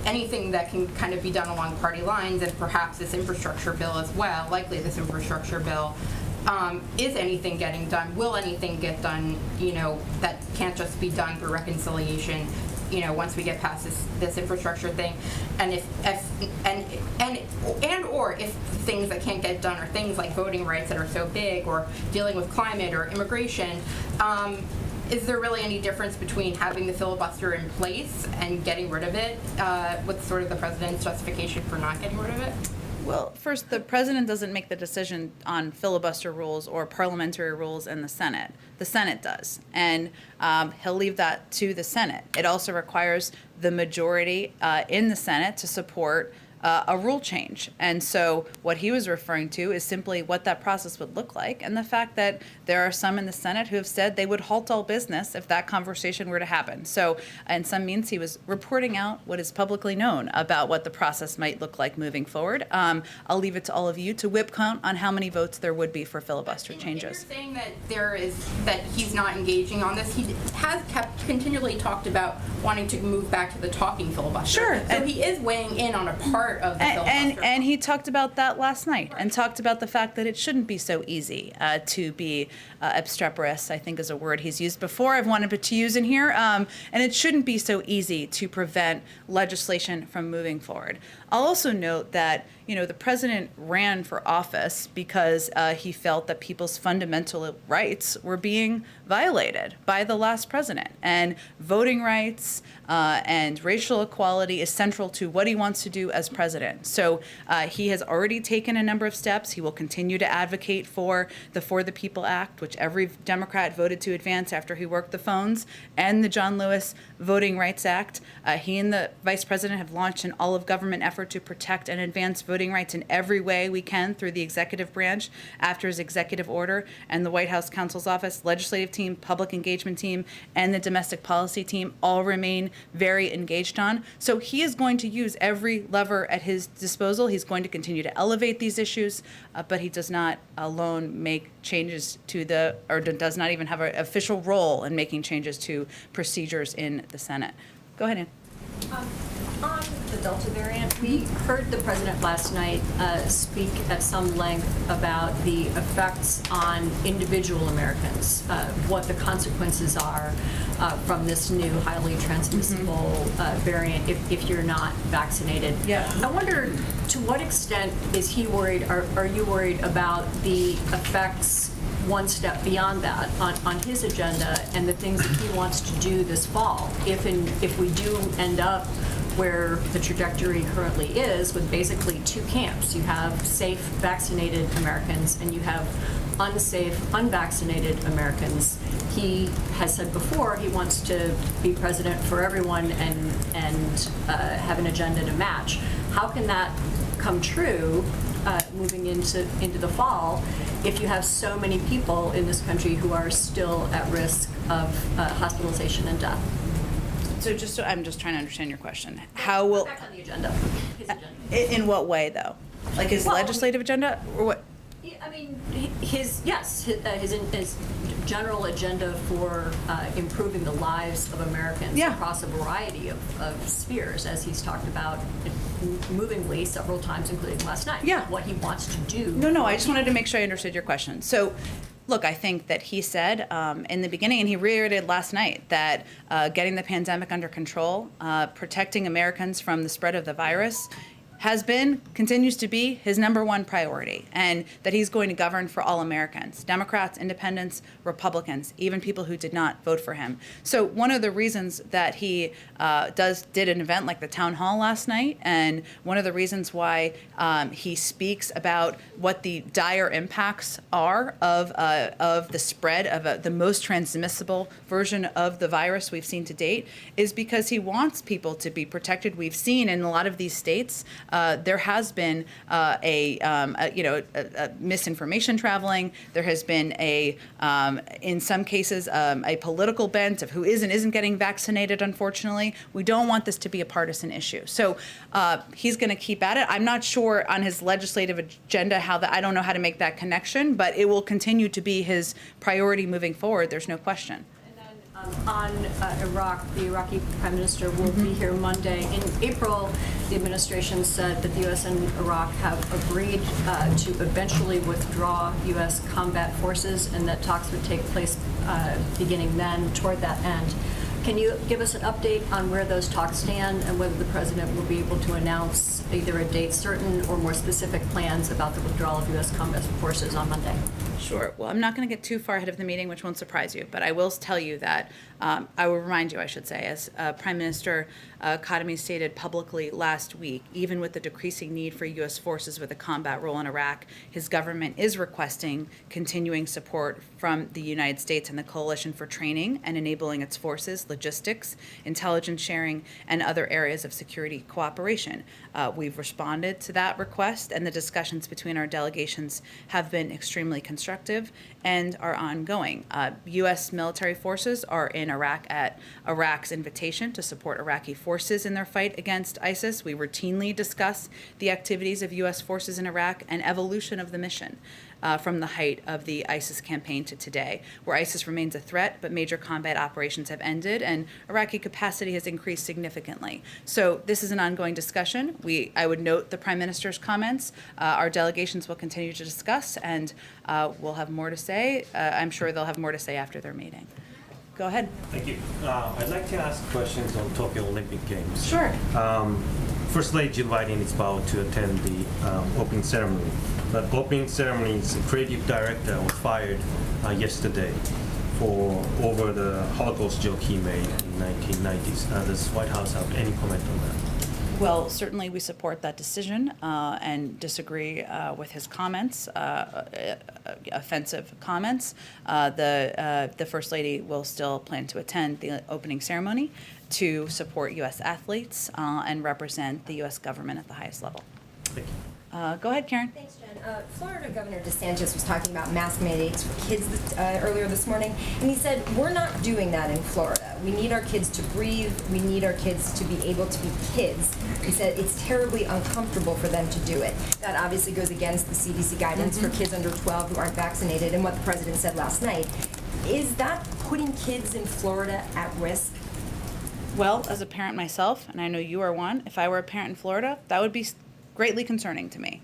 anything that can kind of be done along party lines, and perhaps this infrastructure bill as well, likely this infrastructure bill. is anything getting done? Will anything get done, that can't just be done through reconciliation, once we get past this infrastructure thing? And or if things that can't get done are things like voting rights that are so big, or dealing with climate or immigration, is there really any difference between having the filibuster in place and getting rid of it, with sort of the president's justification for not getting rid of it? Well, first, the president doesn't make the decision on filibuster rules or parliamentary rules in the Senate. The Senate does, and he'll leave that to the Senate. It also requires the majority in the Senate to support a rule change. And so what he was referring to is simply what that process would look like, and the fact that there are some in the Senate who have said they would halt all business if that conversation were to happen. So in some means, he was reporting out what is publicly known about what the process might look like moving forward. I'll leave it to all of you to whip count on how many votes there would be for filibuster changes. If you're saying that he's not engaging on this, he has continually talked about wanting to move back to the talking filibuster. Sure. So he is weighing in on a part of the filibuster. And he talked about that last night, and talked about the fact that it shouldn't be so easy to be obstreperous, I think is a word he's used before. I've wanted to use in here. And it shouldn't be so easy to prevent legislation from moving forward. I'll also note that, the president ran for office because he felt that people's fundamental rights were being violated by the last president. And voting rights and racial equality is central to what he wants to do as president. So he has already taken a number of steps. He will continue to advocate for the For the People Act, which every Democrat voted to advance after he worked the phones, and the John Lewis Voting Rights Act. He and the vice president have launched an all-of-government effort to protect and advance voting rights in every way we can through the executive branch after his executive order, and the White House counsel's office, legislative team, public engagement team, and the domestic policy team all remain very engaged on. So he is going to use every lever at his disposal. He's going to continue to elevate these issues, but he does not alone make changes to does not even have an official role in making changes to procedures in the Senate. Go ahead, Ann. On the Delta variant, we heard the president last night speak at some length about the effects on individual Americans, what the consequences are from this new highly transmissible variant if you're not vaccinated. Yeah. I wonder, to what extent is he worried, are you worried about the effects one step beyond that on his agenda and the things that he wants to do this fall, if we do end up where the trajectory currently is, with basically two camps? You have safe, vaccinated Americans, and you have unsafe, unvaccinated Americans. He has said before he wants to be president for everyone and have an agenda to match. How can that come true moving into the fall if you have so many people in this country who are still at risk of hospitalization and death? So I'm just trying to understand your question. How will... Back on the agenda. His agenda. In what way, though? Like his legislative agenda, or what? I mean, his general agenda for improving the lives of Americans across a variety of spheres, as he's talked about movingly several times, including last night. Yeah. What he wants to do. No, I just wanted to make sure I understood your question. So, look, I think that he said in the beginning, and he reiterated last night, that getting the pandemic under control, protecting Americans from the spread of the virus, continues to be his number one priority, and that he's going to govern for all Americans, Democrats, independents, Republicans, even people who did not vote for him. So one of the reasons that he did an event like the town hall last night, and one of the reasons why he speaks about what the dire impacts are of the spread of the most transmissible version of the virus we've seen to date, is because he wants people to be protected. We've seen in a lot of these states, there has been a misinformation traveling. There has been in some cases, a political bent of who is and isn't getting vaccinated, unfortunately. We don't want this to be a partisan issue. So he's going to keep at it. I'm not sure on his legislative agenda I don't know how to make that connection, but it will continue to be his priority moving forward. There's no question. And then On Iraq, the Iraqi Prime Minister will be here Monday. In April, the administration said that the U.S. and Iraq have agreed to eventually withdraw U.S. combat forces and that talks would take place beginning then toward that end. Can you give us an update on where those talks stand and whether the President will be able to announce either a date certain or more specific plans about the withdrawal of U.S. combat forces on Monday? Sure. Well, I'm not going to get too far ahead of the meeting, which won't surprise you, but I will tell you that I will remind you, I should say, as Prime Minister Khatami stated publicly last week, even with the decreasing need for U.S. forces with a combat role in Iraq, his government is requesting continuing support from the United States and the coalition for training and enabling its forces, logistics, intelligence sharing, and other areas of security cooperation. We've responded to that request, and the discussions between our delegations have been extremely constructive and are ongoing. U.S. military forces are in Iraq at Iraq's invitation to support Iraqi forces in their fight against ISIS. We routinely discuss the activities of U.S. forces in Iraq and evolution of the mission from the height of the ISIS campaign to today, where ISIS remains a threat, but major combat operations have ended and Iraqi capacity has increased significantly. So this is an ongoing discussion. I would note the Prime Minister's comments. Our delegations will continue to discuss, and we'll have more to say. I'm sure they'll have more to say after their meeting. Go ahead. Thank you. I'd like to ask questions on Tokyo Olympic Games. Sure. First Lady Jill Biden is about to attend the opening ceremony. But opening ceremony's creative director was fired yesterday for over the Holocaust joke he made in 1990s. Does White House have any comment on that? Well, certainly we support that decision and disagree with his comments, offensive comments. The First Lady will still plan to attend the opening ceremony to support U.S. athletes and represent the U.S. government at the highest level. Thank you. Go ahead, Karen. Thanks, Jen. Florida Governor DeSantis was talking about mask mandates for kids earlier this morning, and he said, we're not doing that in Florida. We need our kids to breathe. We need our kids to be able to be kids. He said it's terribly uncomfortable for them to do it. That obviously goes against the CDC guidance for kids under 12 who aren't vaccinated and what the president said last night. Is that putting kids in Florida at risk? Well, as a parent myself, and I know you are one, if I were a parent in Florida, that would be greatly concerning to me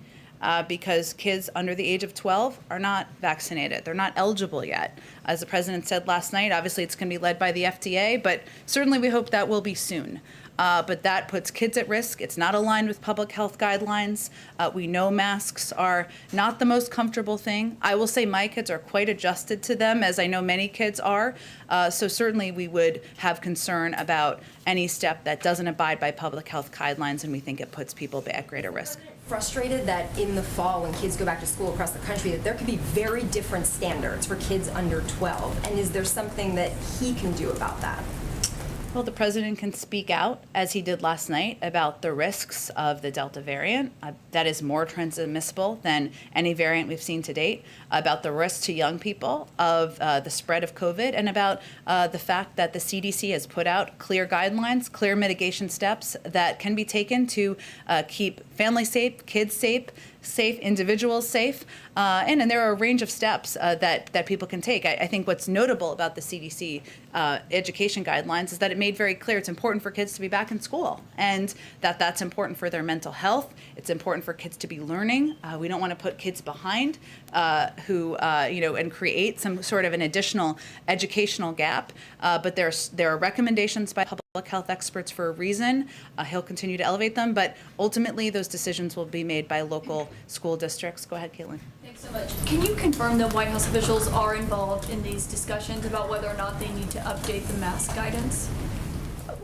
because kids under the age of 12 are not vaccinated. They're not eligible yet. As the president said last night, obviously it's going to be led by the FDA, but certainly we hope that will be soon. But that puts kids at risk. It's not aligned with public health guidelines. We know masks are not the most comfortable thing. I will say my kids are quite adjusted to them, as I know many kids are. So certainly we would have concern about any step that doesn't abide by public health guidelines, and we think it puts people at greater risk. Frustrated that in the fall, when kids go back to school across the country, that there could be very different standards for kids under 12. And is there something that he can do about that? Well, the president can speak out, as he did last night, about the risks of the Delta variant. That is more transmissible than any variant we've seen to date, about the risk to young people of the spread of COVID, and about the fact that the CDC has put out clear guidelines, clear mitigation steps that can be taken to keep families safe, kids safe, individuals safe, and there are a range of steps that people can take. I think what's notable about the CDC education guidelines is that it made very clear it's important for kids to be back in school, and that's important for their mental health. It's important for kids to be learning. We don't want to put kids behind and create some sort of an additional educational gap. But there are recommendations by public health experts for a reason. He'll continue to elevate them, but ultimately those decisions will be made by local school districts. Go ahead, Caitlin. Thanks so much. Can you confirm that White House officials are involved in these discussions about whether or not they need to update the mask guidance?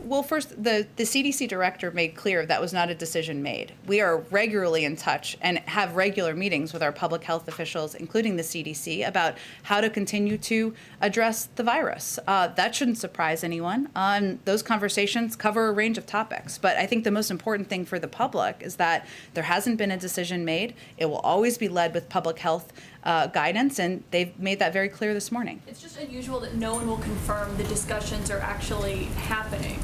Well, first, the CDC director made clear that was not a decision made. We are regularly in touch and have regular meetings with our public health officials, including the CDC, about how to continue to address the virus. That shouldn't surprise anyone. Those conversations cover a range of topics. But I think the most important thing for the public is that there hasn't been a decision made. It will always be led with public health guidance, and they've made that very clear this morning. It's just unusual that no one will confirm the discussions are actually happening.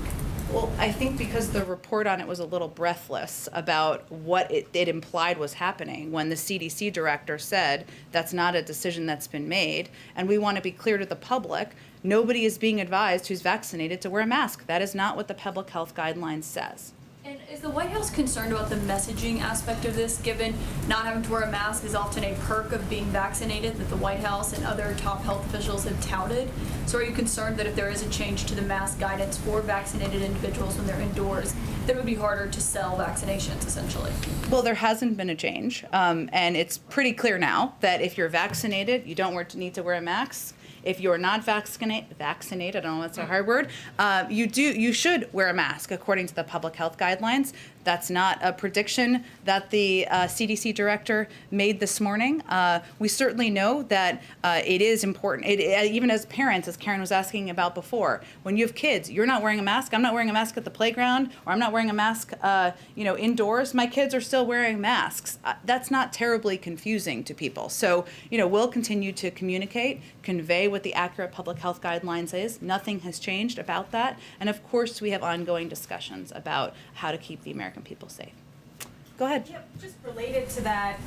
Well, I think because the report on it was a little breathless about what it implied was happening when the CDC director said that's not a decision that's been made, and we want to be clear to the public, nobody is being advised who's vaccinated to wear a mask. That is not what the public health guidelines says. And is the White House concerned about the messaging aspect of this, given not having to wear a mask is often a perk of being vaccinated that the White House and other top health officials have touted? So are you concerned that if there is a change to the mask guidance for vaccinated individuals when they're indoors, that it would be harder to sell vaccinations, essentially? Well, there hasn't been a change, and it's pretty clear now that if you're vaccinated, you don't need to wear a mask. If you're not vaccinated, I don't know, that's a hard word, you should wear a mask according to the public health guidelines. That's not a prediction that the CDC director made this morning. We certainly know that it is important, even as parents, as Karen was asking about before, when you have kids, you're not wearing a mask, I'm not wearing a mask at the playground, or I'm not wearing a mask indoors, my kids are still wearing masks. That's not terribly confusing to people. So, we'll continue to communicate, convey what the accurate public health guidelines is. Nothing has changed about that. And of course, we have ongoing discussions about how to keep the American people safe. Go ahead. Yep, just related to that,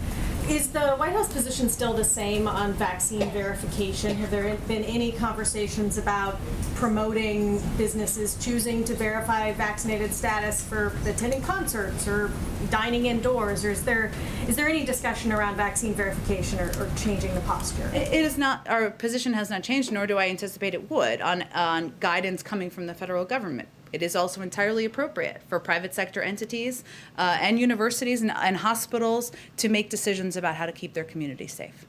is the White House position still the same on vaccine verification? Have there been any conversations about promoting businesses choosing to verify vaccinated status for attending concerts or dining indoors? Or is there any discussion around vaccine verification or changing the posture? It is not, our position has not changed, nor do I anticipate it would on guidance coming from the federal government. It is also entirely appropriate for private sector entities and universities and hospitals to make decisions about how to keep their communities safe.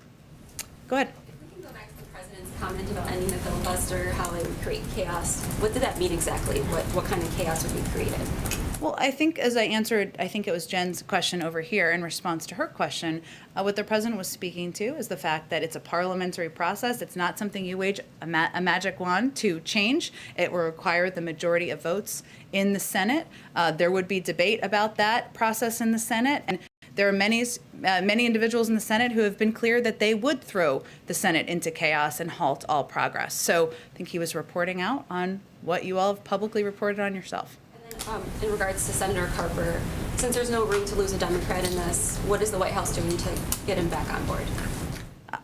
Go ahead. If we can go back to the president's comment about ending the filibuster, how it would create chaos. What did that mean exactly? What kind of chaos would be created? Well, I think as I answered, I think it was Jen's question over here in response to her question, what the president was speaking to is the fact that it's a parliamentary process. It's not something you wage a magic wand to change. It will require the majority of votes in the Senate. There would be debate about that process in the Senate. And there are many individuals in the Senate who have been clear that they would throw the Senate into chaos and halt all progress. So I think he was reporting out on what you all have publicly reported on yourself. In regards to Senator Carper, since there's no room to lose a Democrat in this, what is the White House doing to get him back on board?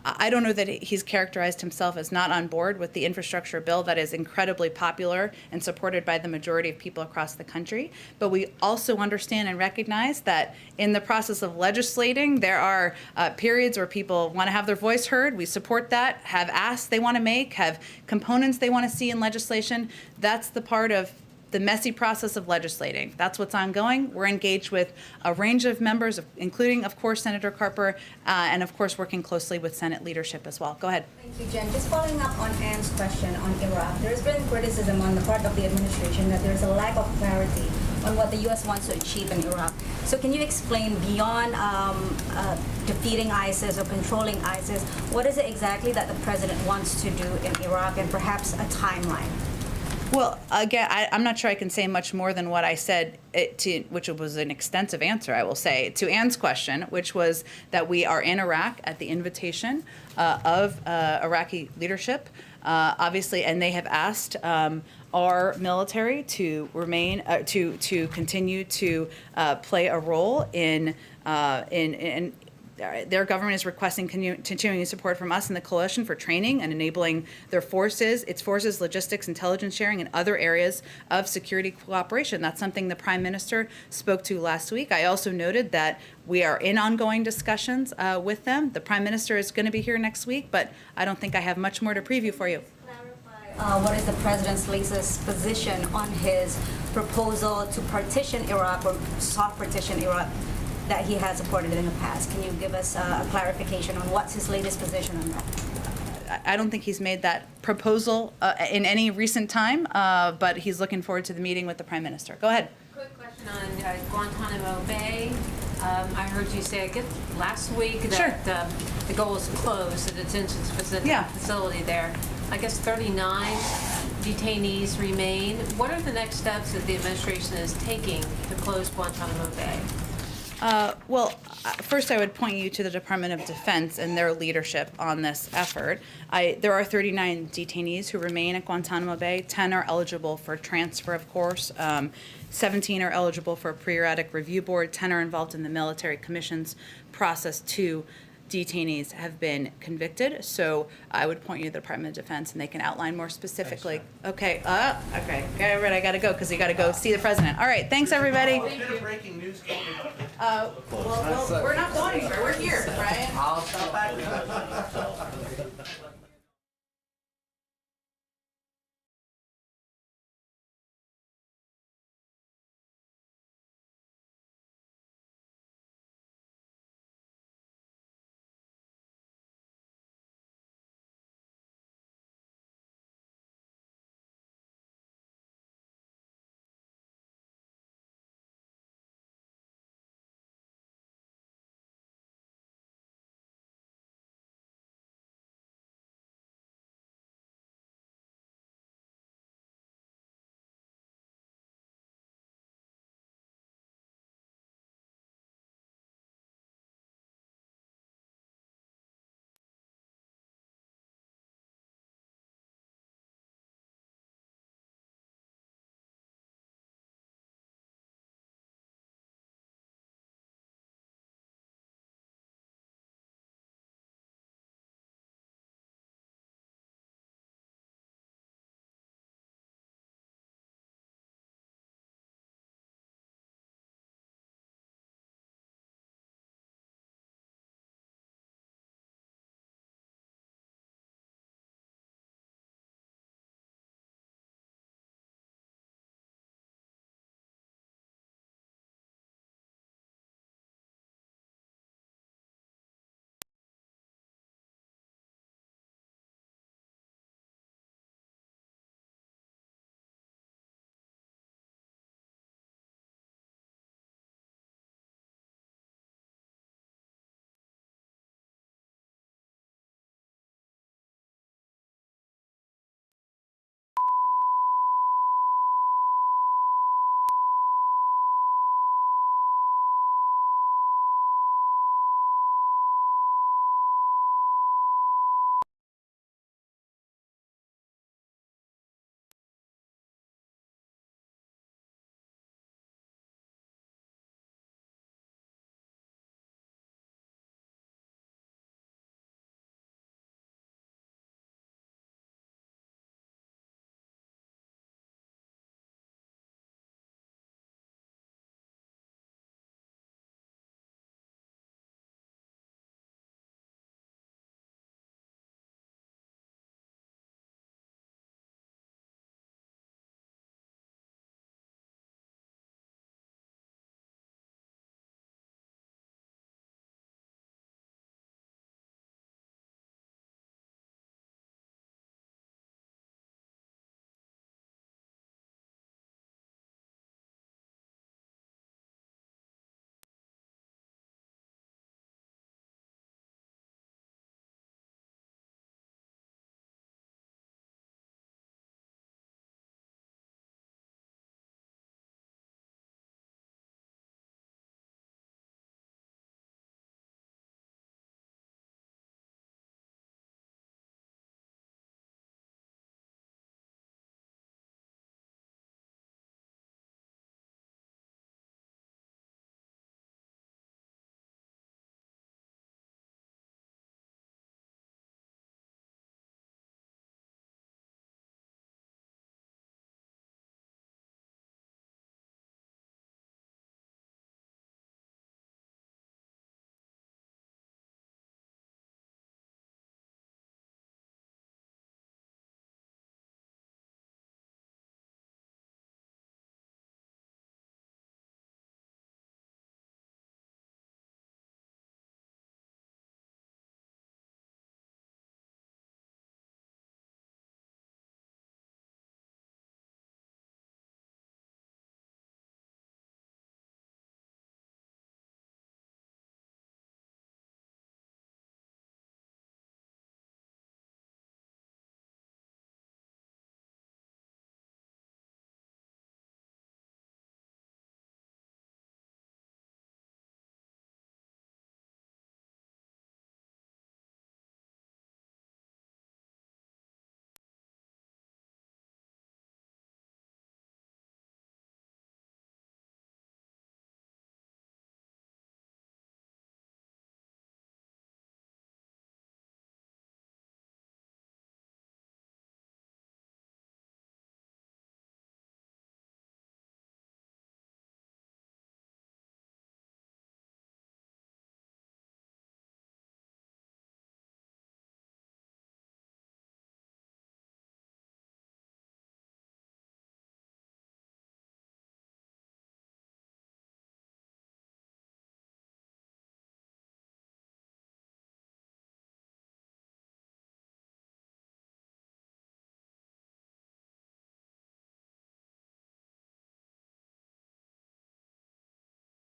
I don't know that he's characterized himself as not on board with the infrastructure bill that is incredibly popular and supported by the majority of people across the country. But we also understand and recognize that in the process of legislating, there are periods where people want to have their voice heard. We support that, have asks they want to make, have components they want to see in legislation. That's the part of the messy process of legislating. That's what's ongoing. We're engaged with a range of members, including, of course, Senator Carper, and, of course, working closely with Senate leadership as well. Go ahead. Thank you, Jen. Just following up on Anne's question on Iraq, there's been criticism on the part of the administration that there's a lack of clarity on what the U.S. wants to achieve in Iraq. So can you explain, beyond defeating ISIS or controlling ISIS, what is it exactly that the president wants to do in Iraq, and perhaps a timeline? Well, again, I'm not sure I can say much more than what I said, which was an extensive answer, I will say, to Anne's question, which was that we are in Iraq at the invitation of Iraqi leadership, obviously, and they have asked our military to remain, to continue to play a role in their government is requesting continuing support from us and the coalition for training and enabling its forces, logistics, intelligence sharing, and other areas of security cooperation. That's something the Prime Minister spoke to last week. I also noted that we are in ongoing discussions with them. The Prime Minister is going to be here next week, but I don't think I have much more to preview for you. What is the president's latest position on his proposal to partition Iraq or soft partition Iraq that he has supported in the past? Can you give us a clarification on what's his latest position on that? I don't think he's made that proposal in any recent time, but he's looking forward to the meeting with the Prime Minister. Go ahead. Quick question on Guantanamo Bay. I heard you say, I guess, last week that the goal is to close the detention facility there. I guess 39 detainees remain. What are the next steps that the administration is taking to close Guantanamo Bay? First I would point you to the Department of Defense and their leadership on this effort. There are 39 detainees who remain at Guantanamo Bay. 10 are eligible for transfer, of course. 17 are eligible for a periodic review board. 10 are involved in the military commissions process to detainees have been convicted. So I would point you to the Department of Defense, and they can outline more specifically. Okay, okay, I gotta go because you gotta go see the president. All right, thanks everybody. Breaking news. Well, we're not going anywhere. We're here, Brian. I'll stop back.